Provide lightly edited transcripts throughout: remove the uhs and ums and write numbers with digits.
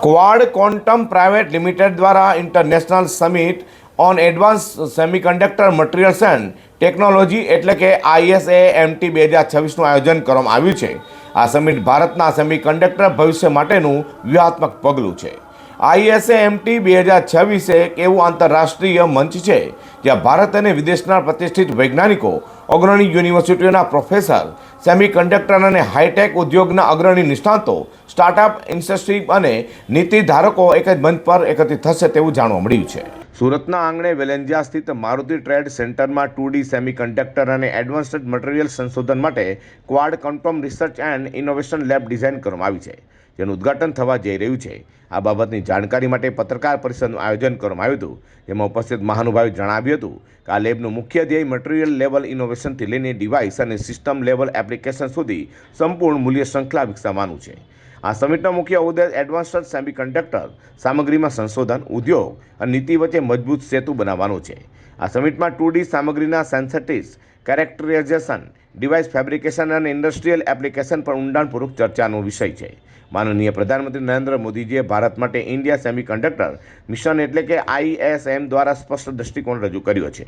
Quad quantum private limited દ્વારા international summit on advance semiconductor materials and technology એટલે કે ISAMT 2026નું આયોજન કરવામાં આવ્યું છે। આ સમિટ ભારતના સેમિકન્ડક્ટર ભવિષ્ય માટેનું વ્યૂહાત્મક પગલું છે। ISAMT 2026 એક એવું આંતરરાષ્ટ્રીય મંચ છે જ્યાં ભારત અને વિદેશના પ્રતિષ્ઠિત વૈજ્ઞાનિકો, અગ્રણી યુનિવર્સિટીઓના પ્રોફેસર, સેમિકન્ડક્ટર અને હાઈટેક ઉદ્યોગના અગ્રણી નિષ્ણાતો, સ્ટાર્ટઅપ, ઇન્ડસ્ટ્રી અને નીતિ ધારકો એક જ મંચ પર એકત્રિત થશે તેવું જાણવા મળ્યું છે। સુરતના આંગણે વેલેન્જિયા સ્થિત મારુતિ ટ્રેડ સેન્ટરમાં 2D સેમિકન્ડક્ટર અને એડવાન્સ્ડ મટીરિયલ સંશોધન માટે Quad quantum research and innovation lab design કરવામાં આવી છે, જેનું ઉદ્ઘાટન થવા જઈ રહ્યું છે। આ બાબતની જાણકારી માટે પત્રકાર પરિષદનું આયોજન કરવામાં આવ્યું હતું, જેમાં ઉપસ્થિત મહાનુભાવે જણાવ્યું હતું કે આ લેબનું મુખ્ય ધ્યેય મટીરિયલ લેવલ ઇનોવેશનથી લઈને ડિવાઇસ અને સિસ્ટમ લેવલ એપ્લિકેશન સુધી સંપૂર્ણ મૂલ્ય શૃંખલા વિકસાવવાનું છે। આ સમિટનો મુખ્ય ઉદ્દેશ એડવાન્સ્ડ સેમિકન્ડક્ટર સામગ્રીમાં સંશોધન, ઉદ્યોગ અને નીતિ વચ્ચે મજબૂત સેતુ બનાવવાનો છે। આ સમિટમાં 2D સામગ્રીના સેન્સેટિવ્સ, કેરેક્ટરાઇઝેશન, ડિવાઇસ ફેબ્રિકેશન અને ઇન્ડસ્ટ્રીયલ એપ્લિકેશન પર ઊંડાણપૂર્વક ચર્ચાનો વિષય છે। માનનીય પ્રધાનમંત્રી નરેન્દ્ર મોદીજીએ ભારત માટે ઇન્ડિયા સેમિકન્ડક્ટર મિશન એટલે કે ISM દ્વારા સ્પષ્ટ દૃષ્ટિકોણ રજૂ કર્યો છે।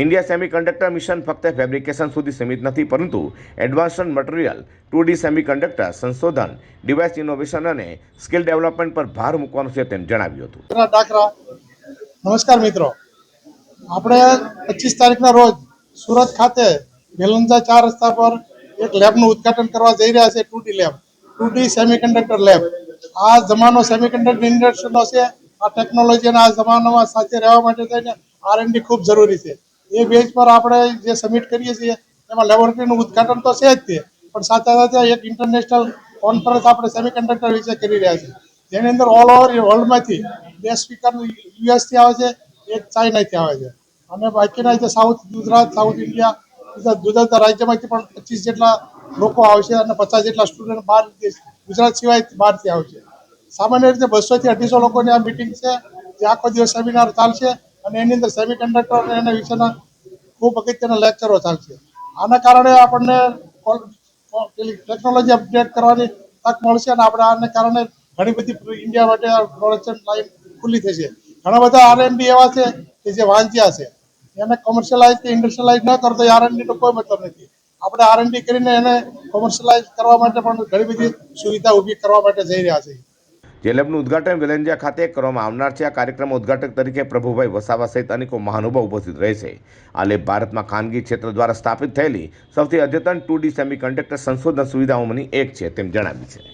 ઇન્ડિયા સેમિકન્ડક્ટર મિશન ફક્ત ફેબ્રિકેશન સુધી સીમિત નથી, પરંતુ એડવાન્સ્ડ મટીરિયલ, 2D સેમિકન્ડક્ટર સંશોધન, ડિવાઇસ ઇનોવેશન અને સ્કિલ ડેવલપમેન્ટ પર ભાર મૂકવાનો છે તેમ જણાવ્યું હતું। નમસ્કાર મિત્રો, આપણે 25 તારીખના રોજ સુરત ખાતે વેલંજા 4 રસ્તા પર એક લેબનું ઉદ્ઘાટન કરવા જઈ રહ્યા છે। 2D lab, 2D semiconductor lab. આ જમાનો સેમિકન્ડક્ટર ઇન્ડસ્ટ્રીનો છે। આ ટેકનોલોજીના આ જમાનામાં સાથે રહેવા માટે થઈને R&D ખૂબ જરૂરી છે। એ બેઝ પર આપણે જે સબમિટ કરીએ છીએ એમાં લેબોરેટરીનું ઉદ્ઘાટન તો છે જ તે, પણ સાથે સાથે એક ઇન્ટરનેશનલ કોન્ફરન્સ આપણે સેમિકન્ડક્ટર વિશે કરી રહ્યા છીએ, જેની અંદર ઓલ ઓવર વર્લ્ડમાંથી 2 સ્પીકર US થી આવે છે, એક ચાઇનાથી આવે છે, અને બાકીના જે સાઉથ ગુજરાત, સાઉથ ઇન્ડિયા, જુદા જુદા રાજ્યમાંથી પણ 25 જેટલા લોકો આવશે અને 50 જેટલા સ્ટુડન્ટ બહાર ગુજરાત સિવાય બહારથી આવશે। સામાન્ય રીતે 200 થી 250 લોકોની આ મિટિંગ છે, જે આખો દિવસ સેમિનાર ચાલશે અને એની અંદર સેમિકન્ડક્ટર અને એના વિશેના ખૂબ અગત્યના લેક્ચરો ચાલશે। આના કારણે આપણને ટેકનોલોજી અપડેટ કરવાની તક મળશે અને આપણે આને કારણે ઘણી બધી ઇન્ડિયા માટે પ્રોડક્શન લાઈન ખુલ્લી થશે। ઘણા બધા R&D એવા છે કે જે વાંચ્યા છે, એને કોમર્શિયલાઇઝ કે ઇન્ડસ્ટ્રીયલાઇઝ ન કરતો R&D નો કોઈ મતલબ નથી। આપણે R&D કરીને એને કોમર્શિયલાઇઝ કરવા માટે પણ ઘણી બધી સુવિધા ઊભી કરવા માટે જઈ રહ્યા છીએ। જે લેબનું ઉદ્ઘાટન વેલેન્જિયા ખાતે કરવામાં આવનાર છે। આ કાર્યક્રમમાં ઉદ્ઘાટક તરીકે પ્રભુભાઈ વસાવા સહિત અનેકો મહાનુભાવ ઉપસ્થિત રહેશે। આ લેબ ભારતમાં ખાનગી ક્ષેત્ર દ્વારા સ્થાપિત થયેલી સૌથી અદ્યતન 2D સેમિકન્ડક્ટર સંશોધન સુવિધાઓમાંની એક છે તેમ જણાવ્યું છે।